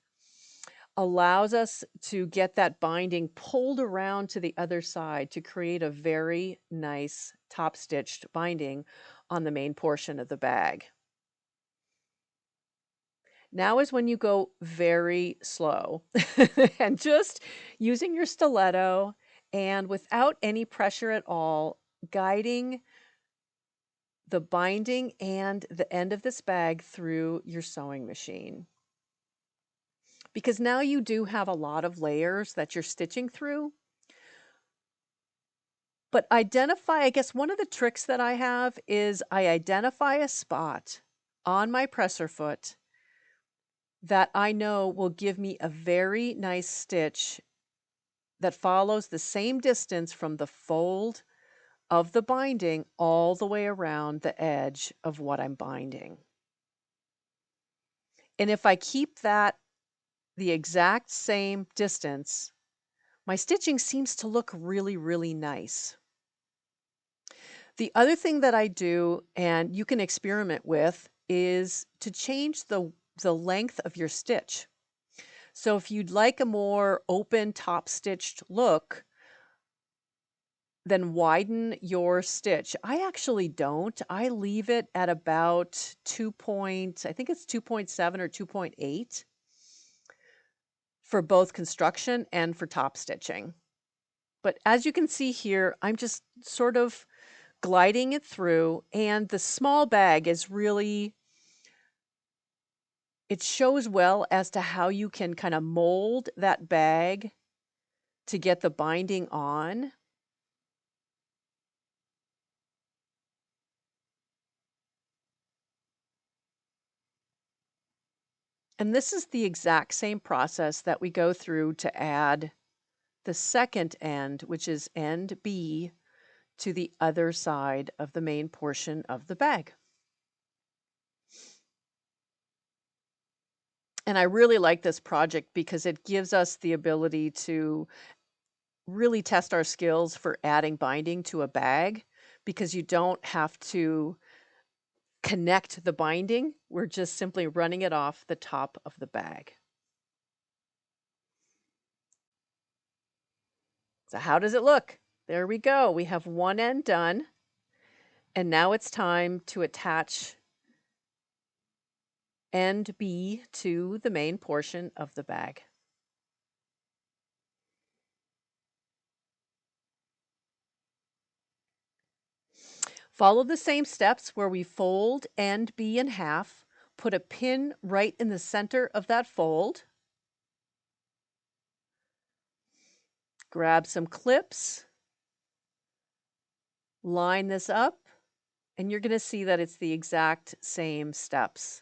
allows us to get that binding pulled around to the other side to create a very nice top stitched binding on the main portion of the bag. Now is when you go very slow and just using your stiletto and without any pressure at all, guiding the binding and the end of this bag through your sewing machine. because now you do have a lot of layers that you're stitching through. But I guess one of the tricks that I have is I identify a spot on my presser foot that I know will give me a very nice stitch that follows the same distance from the fold of the binding all the way around the edge of what I'm binding. And if I keep that the exact same distance, my stitching seems to look really, really nice. The other thing that I do, and you can experiment with, is to change the length of your stitch. So if you'd like a more open top stitched look, then widen your stitch. I actually don't. I leave it at about I think it's 2.7 or 2.8 for both construction and for top stitching. But as you can see here, I'm just sort of gliding it through, and the small bag is really, it shows well as to how you can kind of mold that bag to get the binding on. And this is the exact same process that we go through to add the second end, which is end B, to the other side of the main portion of the bag. And I really like this project because it gives us the ability to really test our skills for adding binding to a bag, because you don't have to connect the binding. We're just simply running it off the top of the bag. So how does it look? There we go. We have one end done. And now it's time to attach end B to the main portion of the bag. Follow the same steps where we fold end B in half, put a pin right in the center of that fold, grab some clips, line this up, and you're going to see that it's the exact same steps.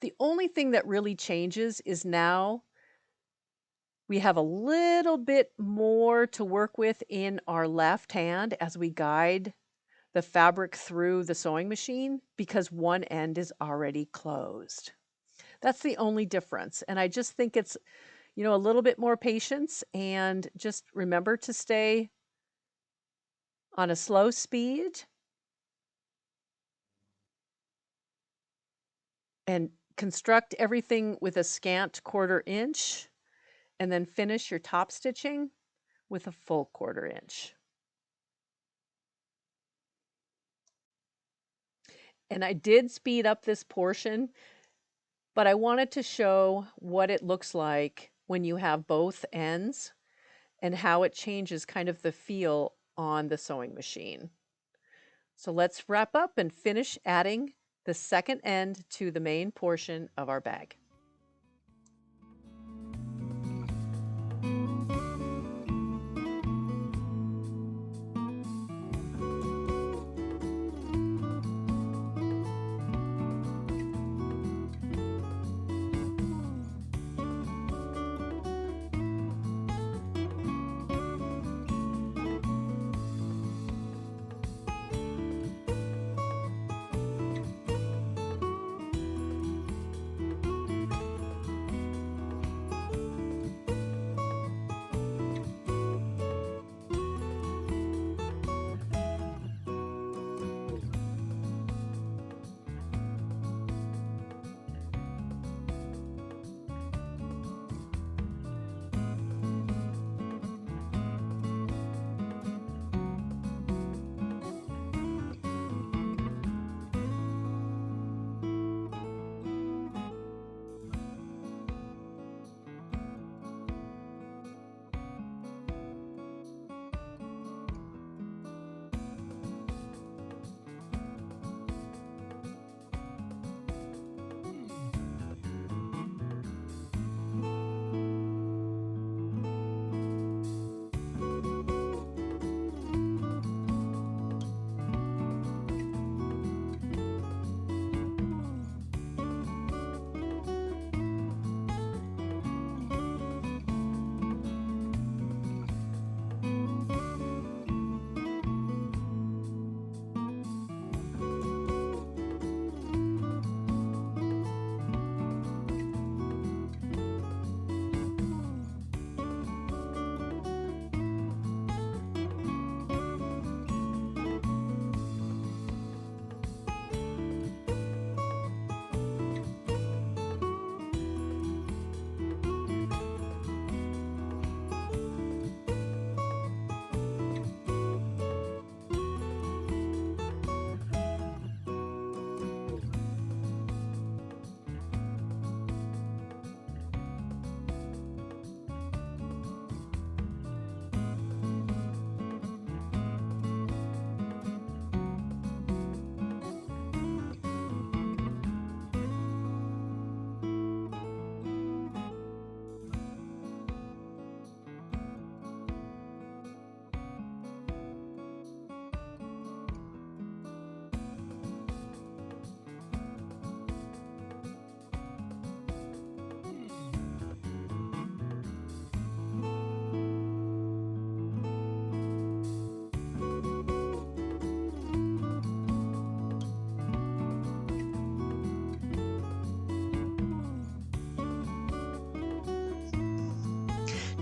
The only thing that really changes is now we have a little bit more to work with in our left hand as we guide the fabric through the sewing machine, because one end is already closed. That's the only difference. And I just think it's, a little bit more patience, and just remember to stay on a slow speed and construct everything with a scant 1/4 inch, and then finish your top stitching with a full 1/4 inch. And I did speed up this portion, but I wanted to show what it looks like when you have both ends and how it changes kind of the feel on the sewing machine. So let's wrap up and finish adding the second end to the main portion of our bag.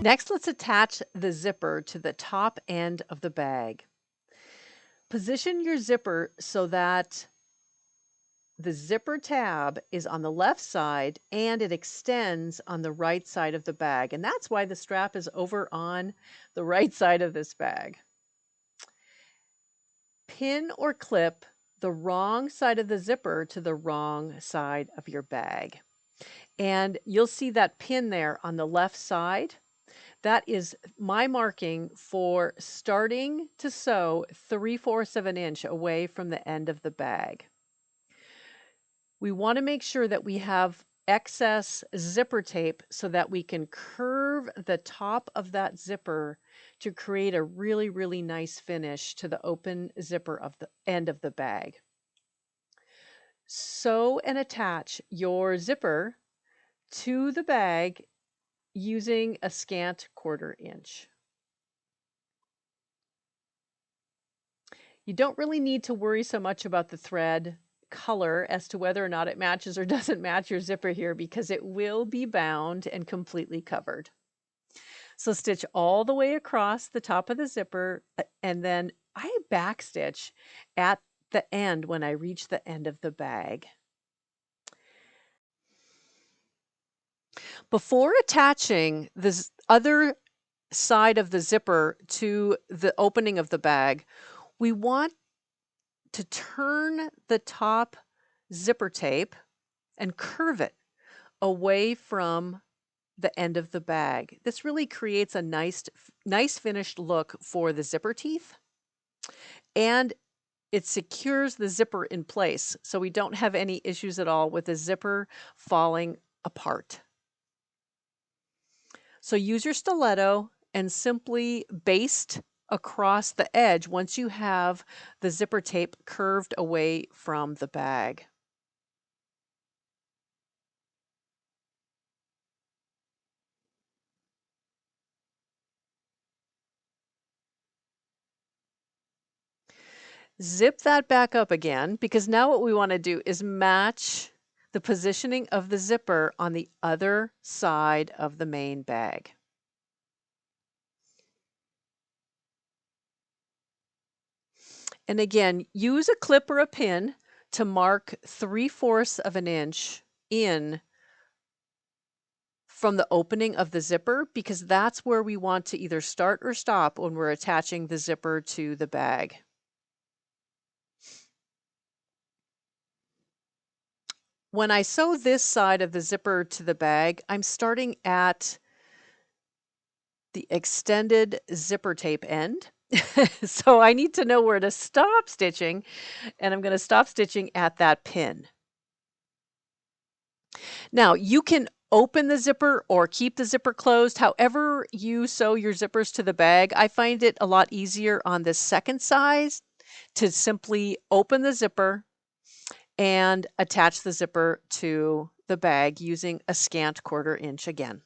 Next, let's attach the zipper to the top end of the bag. Position your zipper so that the zipper tab is on the left side and it extends on the right side of the bag. And that's why the strap is over on the right side of this bag. Pin or clip the wrong side of the zipper to the wrong side of your bag. And you'll see that pin there on the left side. That is my marking for starting to sew 3/4 of an inch away from the end of the bag. We want to make sure that we have excess zipper tape so that we can curve the top of that zipper to create a really, really nice finish to the open zipper of the end of the bag. Sew and attach your zipper to the bag using a scant 1/4 inch. You don't really need to worry so much about the thread color as to whether or not it matches or doesn't match your zipper here, because it will be bound and completely covered. So stitch all the way across the top of the zipper, and then I backstitch at the end when I reach the end of the bag. Before attaching this other side of the zipper to the opening of the bag, we want to turn the top zipper tape and curve it away from the end of the bag. This really creates a nice finished look for the zipper teeth, and it secures the zipper in place so we don't have any issues at all with the zipper falling apart. So use your stiletto and simply baste across the edge once you have the zipper tape curved away from the bag. Zip that back up again, because now what we want to do is match the positioning of the zipper on the other side of the main bag. And again, use a clip or a pin to mark 3/4 of an inch in from the opening of the zipper, because that's where we want to either start or stop when we're attaching the zipper to the bag. When I sew this side of the zipper to the bag, I'm starting at the extended zipper tape end. So I need to know where to stop stitching, and I'm going to stop stitching at that pin. Now, you can open the zipper or keep the zipper closed. However you sew your zippers to the bag, I find it a lot easier on the second size to simply open the zipper and attach the zipper to the bag using a scant 1/4 inch again.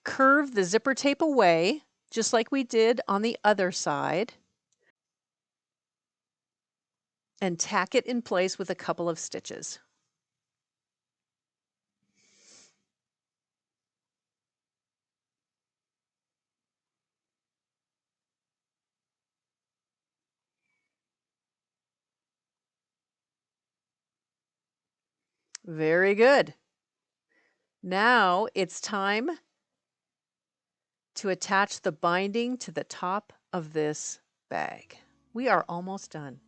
Curve the zipper tape away, just like we did on the other side, and tack it in place with a couple of stitches. Very good. Now it's time to attach the binding to the top of this bag. We are almost done.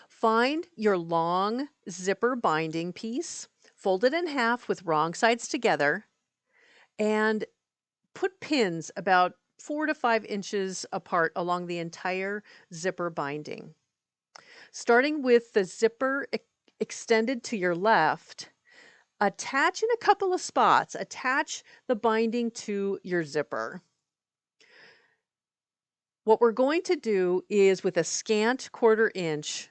Find your long zipper binding piece, fold it in half with wrong sides together, and put pins about 4 to 5 inches apart along the entire zipper binding. Starting with the zipper extended to your left, attach in a couple of spots. Attach the binding to your zipper. What we're going to do is, with a scant 1/4 inch,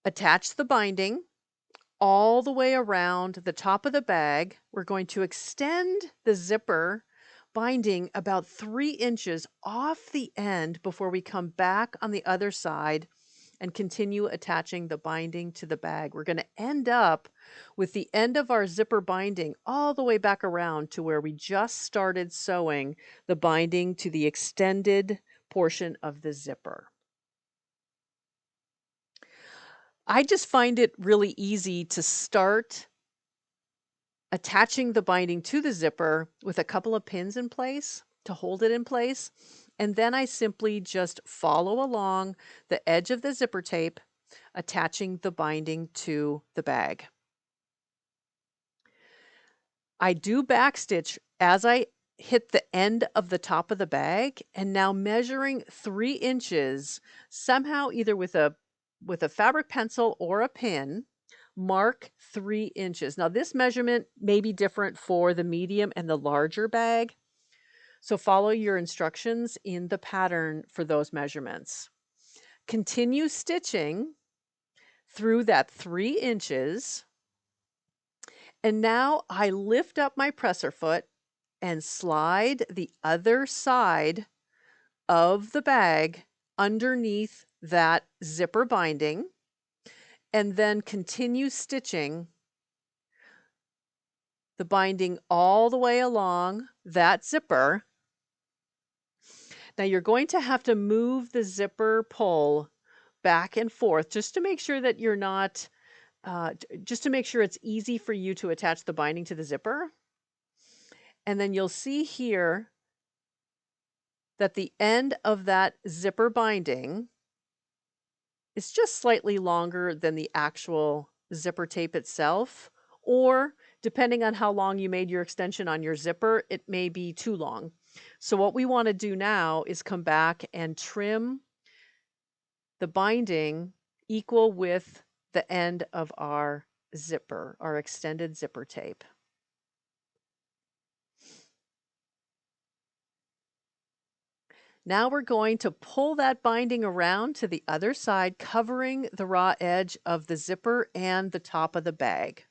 attach the binding all the way around the top of the bag. We're going to extend the zipper binding about 3 inches off the end before we come back on the other side and continue attaching the binding to the bag. We're going to end up with the end of our zipper binding all the way back around to where we just started sewing the binding to the extended portion of the zipper. I just find it really easy to start attaching the binding to the zipper with a couple of pins in place to hold it in place. And then I simply just follow along the edge of the zipper tape, attaching the binding to the bag. I do backstitch as I hit the end of the top of the bag, and now measuring 3 inches, somehow either with a fabric pencil or a pin, mark 3 inches. Now this measurement may be different for the medium and the larger bag, so follow your instructions in the pattern for those measurements. Continue stitching through that 3 inches, and now I lift up my presser foot and slide the other side of the bag underneath that zipper binding, and then continue stitching the binding all the way along that zipper. Now you're going to have to move the zipper pull back and forth just to make sure that you're not, just to make sure it's easy for you to attach the binding to the zipper. And then you'll see here that the end of that zipper binding is just slightly longer than the actual zipper tape itself, or depending on how long you made your extension on your zipper, it may be too long. So what we want to do now is come back and trim the binding equal with the end of our zipper, our extended zipper tape. Now we're going to pull that binding around to the other side, covering the raw edge of the zipper and the top of the bag.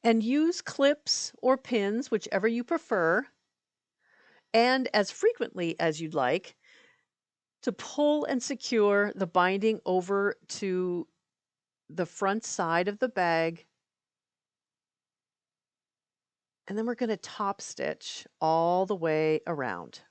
And use clips or pins, whichever you prefer, and as frequently as you'd like, to pull and secure the binding over to the front side of the bag. And then we're going to top stitch all the way around.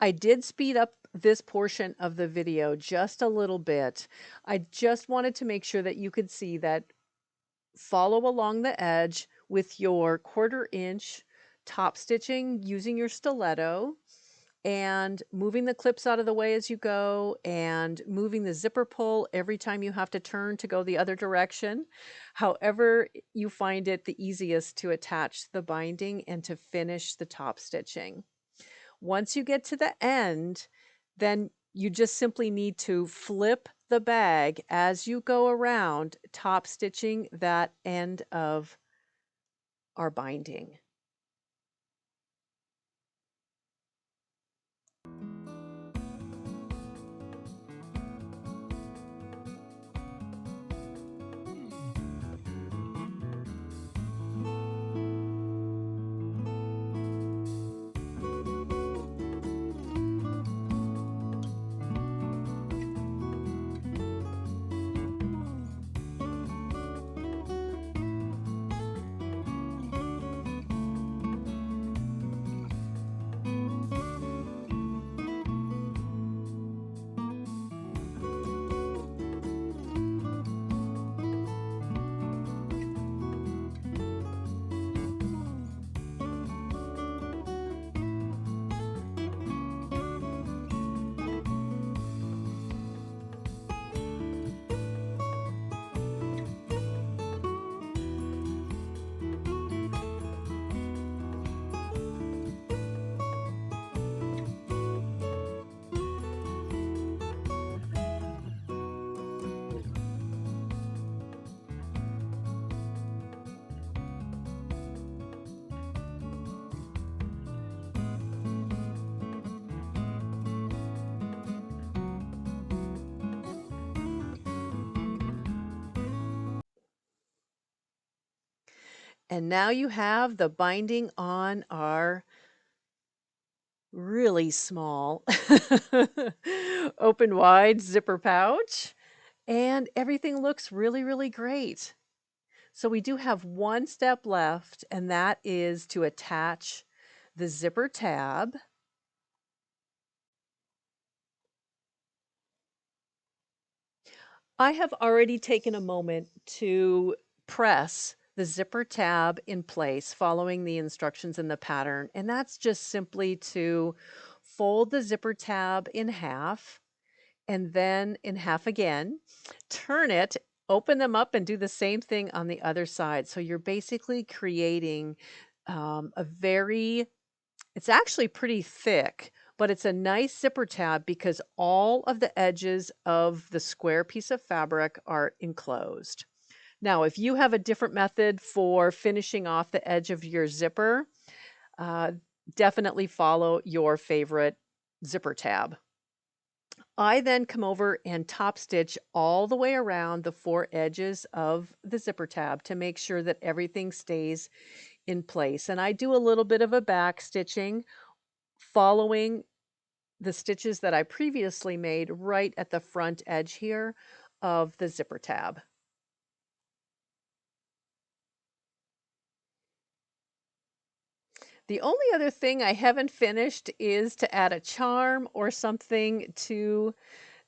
I did speed up this portion of the video just a little bit. I just wanted to make sure that you could see that follow along the edge with your 1/4 inch top stitching using your stiletto, and moving the clips out of the way as you go, and moving the zipper pull every time you have to turn to go the other direction. However you find it the easiest to attach the binding and to finish the top stitching. Once you get to the end, then you just simply need to flip the bag as you go around, top stitching that end of our binding. And now you have the binding on our really small open wide zipper pouch, and everything looks really, really great. So we do have one step left, and that is to attach the zipper tab. I have already taken a moment to press the zipper tab in place following the instructions in the pattern, and that's just simply to fold the zipper tab in half and then in half again, turn it, open them up, and do the same thing on the other side. So you're basically creating a very, it's actually pretty thick, but it's a nice zipper tab because all of the edges of the square piece of fabric are enclosed. Now, if you have a different method for finishing off the edge of your zipper, uh, definitely follow your favorite zipper tab. I then come over and top stitch all the way around the four edges of the zipper tab to make sure that everything stays in place. And I do a little bit of a back stitching following the stitches that I previously made right at the front edge here of the zipper tab. The only other thing I haven't finished is to add a charm or something to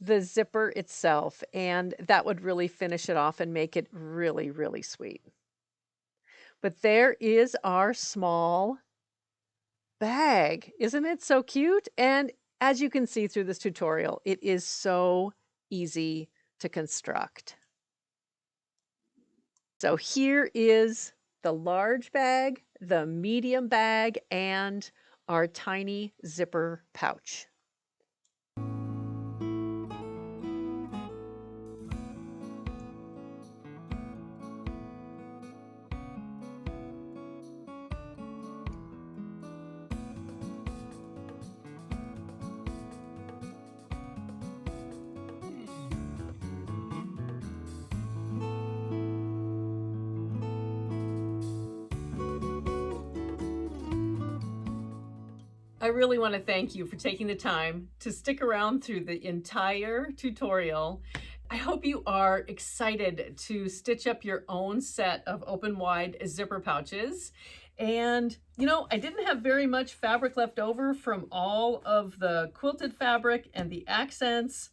the zipper itself, and that would really finish it off and make it really, really sweet. But there is our small bag. Isn't it so cute? And as you can see through this tutorial, it is so easy to construct. So here is the large bag, the medium bag, and our tiny zipper pouch. I really want to thank you for taking the time to stick around through the entire tutorial. I hope you are excited to stitch up your own set of open wide zipper pouches. And you know, I didn't have very much fabric left over from all of the quilted fabric and the accents.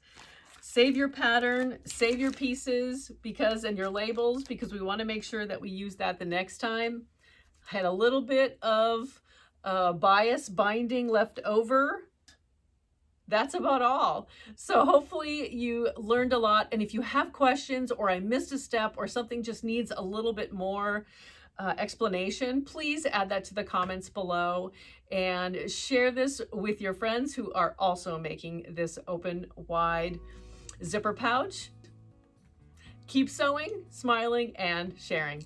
Save your pattern, save your pieces and your labels, because we want to make sure that we use that the next time. I had a little bit of bias binding left over. That's about all. So hopefully you learned a lot. And if you have questions, or I missed a step, or something just needs a little bit more explanation, please add that to the comments below and share this with your friends who are also making this open wide zipper pouch. Keep sewing, smiling, and sharing.